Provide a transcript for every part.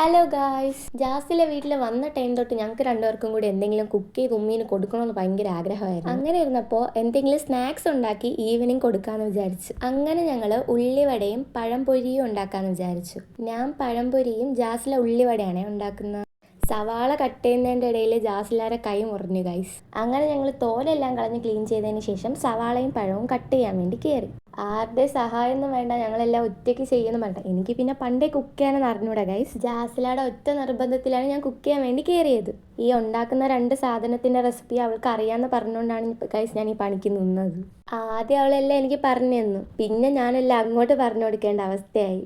Hello guys, ജാസിലെ വീട്ടിൽ വന്ന time തൊട്ട് ഞങ്ങൾക്ക് രണ്ടുപേർക്കും കൂടി എന്തെങ്കിലും കുക്ക് ചെയ്ത് ഉമ്മീന് കൊടുക്കണമെന്ന് ഭയങ്കര ആഗ്രഹമായിരുന്നു. അങ്ങനെ ഇരുന്നപ്പോൾ എന്തെങ്കിലും സ്നാക്സ് ഉണ്ടാക്കി ഈവനിങ് കൊടുക്കാമെന്ന് വിചാരിച്ചു. അങ്ങനെ ഞങ്ങൾ ഉള്ളിവടയും പഴംപൊരിയും ഉണ്ടാക്കാമെന്ന് വിചാരിച്ചു. ഞാൻ പഴംപൊരിയും ജാസിലെ ഉള്ളിവടയാണ് ഉണ്ടാക്കുന്നത്. സവാള കട്ട് ചെയ്യുന്നതിൻ്റെ ഇടയിൽ ജാസിലാരെ കൈ മുറിഞ്ഞു ഗൈസ്. അങ്ങനെ ഞങ്ങൾ തോലെല്ലാം കളഞ്ഞ് ക്ലീൻ ചെയ്തതിന് ശേഷം സവാളയും പഴവും കട്ട് ചെയ്യാൻ വേണ്ടി കയറി. ആരുടെ സഹായം ഒന്നും വേണ്ട, ഞങ്ങളെല്ലാം ഒറ്റയ്ക്ക് ചെയ്യുന്നു വേണ്ട. എനിക്ക് പിന്നെ പണ്ടേ കുക്ക് ചെയ്യാനെന്ന് അറിഞ്ഞൂടാ ഗൈസ്. ജാസിലയുടെ ഒറ്റ നിർബന്ധത്തിലാണ് ഞാൻ കുക്ക് ചെയ്യാൻ വേണ്ടി കയറിയത്. ഈ ഉണ്ടാക്കുന്ന 2 സാധനത്തിൻ്റെ റെസിപ്പി അവൾക്ക് അറിയാമെന്ന് പറഞ്ഞുകൊണ്ടാണ് ഗൈസ് ഞാൻ ഈ പണിക്ക് നിന്നത്. ആദ്യം അവളെല്ലാം എനിക്ക് പറഞ്ഞു തന്നു, പിന്നെ ഞാനെല്ലാം അങ്ങോട്ട് പറഞ്ഞു കൊടുക്കേണ്ട അവസ്ഥയായി.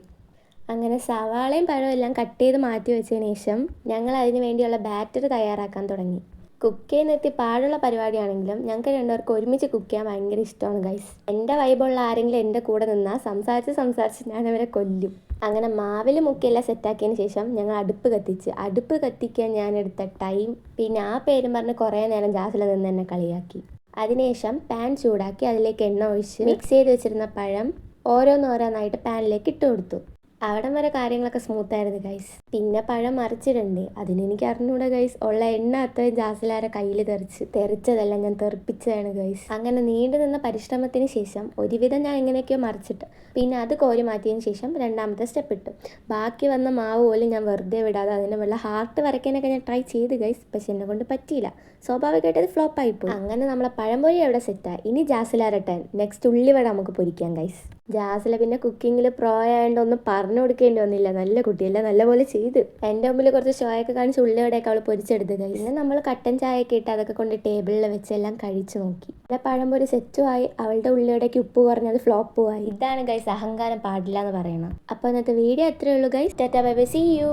അങ്ങനെ സവാളയും പഴവും എല്ലാം കട്ട് ചെയ്ത് മാറ്റി വെച്ചതിന് ശേഷം ഞങ്ങൾ അതിന് വേണ്ടിയുള്ള ബാറ്റർ തയ്യാറാക്കാൻ തുടങ്ങി. കുക്ക് ചെയ്യുന്നെത്തി പാടുള്ള പരിപാടിയാണെങ്കിലും ഞങ്ങൾക്ക് രണ്ടുപേർക്ക് ഒരുമിച്ച് കുക്ക് ചെയ്യാൻ ഭയങ്കര ഇഷ്ടമാണ് ഗൈസ്. എൻ്റെ വൈബുള്ള ആരെങ്കിലും എൻ്റെ കൂടെ നിന്നാൽ സംസാരിച്ച് ഞാൻ അവരെ കൊല്ലും. അങ്ങനെ മാവിൽ മുക്കിയെല്ലാം സെറ്റാക്കിയതിന് ശേഷം ഞങ്ങൾ അടുപ്പ് കത്തിക്കാൻ ഞാൻ എടുത്ത ടൈം, പിന്നെ ആ പേരും പറഞ്ഞ് കുറേ നേരം ജാസിൽ നിന്ന് എന്നെ കളിയാക്കി. അതിനുശേഷം പാൻ ചൂടാക്കി അതിലേക്ക് എണ്ണ ഒഴിച്ച് മിക്സ് ചെയ്ത് വെച്ചിരുന്ന പഴം ഓരോന്നോരോന്നായിട്ട് പാനിലേക്ക് ഇട്ട് കൊടുത്തു. അവിടം വരെ കാര്യങ്ങളൊക്കെ സ്മൂത്തായിരുന്നു ഗൈസ്. പിന്നെ പഴം മറിച്ചിടണ്ടേ, അതിനെനിക്ക് അറിഞ്ഞൂടെ ഗൈസ്. ഉള്ള എണ്ണ അത്രയും ജാസിലാരെ കയ്യിൽ തെറിച്ചതല്ല, ഞാൻ തെറിപ്പിച്ചതാണ് ഗൈസ്. അങ്ങനെ നീണ്ടു നിന്ന പരിശ്രമത്തിന് ശേഷം ഒരുവിധം ഞാൻ എങ്ങനെയൊക്കെയോ മറിച്ചിട്ട് പിന്നെ അത് കോരി മാറ്റിയതിന് ശേഷം രണ്ടാമത്തെ സ്റ്റെപ്പ് ഇട്ടു. ബാക്കി വന്ന മാവ് പോലും ഞാൻ വെറുതെ വിടാതെ അതിന് വല്ല ഹാർട്ട് വരയ്ക്കാനൊക്കെ ഞാൻ ട്രൈ ചെയ്ത് ഗൈസ്. പക്ഷെ എന്നെ കൊണ്ട് പറ്റിയില്ല. സ്വാഭാവികമായിട്ട് അത് ഫ്ലോപ്പായിപ്പോയി. അങ്ങനെ നമ്മളെ പഴംപൊരി അവിടെ സെറ്റായി. ഇനി ജാസിലാരട്ടെ നെക്സ്റ്റ് ഉള്ളിവട നമുക്ക് പൊരിക്കാം ഗൈസ്. ജാസില പിന്നെ കുക്കിങ്ങിൽ പ്രോ ആയതുകൊണ്ട് ഒന്നും പറഞ്ഞു കൊടുക്കേണ്ടി വന്നില്ല. നല്ല കുട്ടിയല്ല, നല്ലപോലെ ചെയ്ത് എൻ്റെ മുമ്പിൽ കുറച്ച് ഷോയൊക്കെ കാണിച്ച് ഉള്ളിവടയൊക്കെ അവൾ പൊരിച്ചെടുത്ത് ഗൈസ്. പിന്നെ നമ്മൾ കട്ടൻ ചായയൊക്കെ ഇട്ട് അതൊക്കെ കൊണ്ട് ടേബിളിൽ വെച്ച് എല്ലാം കഴിച്ചു നോക്കി. പിന്നെ പഴംപൊരി സെറ്റുമായി. അവളുടെ ഉള്ളിവടയ്ക്ക് ഉപ്പ് കുറഞ്ഞത് ഫ്ലോപ്പുമായി. ഇതാണ് ഗൈസ് അഹങ്കാരം പാടില്ല എന്ന് പറയണം. അപ്പോൾ ഇന്നത്തെ വീഡിയോ അത്രയേ ഉള്ളൂ guys. Tata bye bye, see U.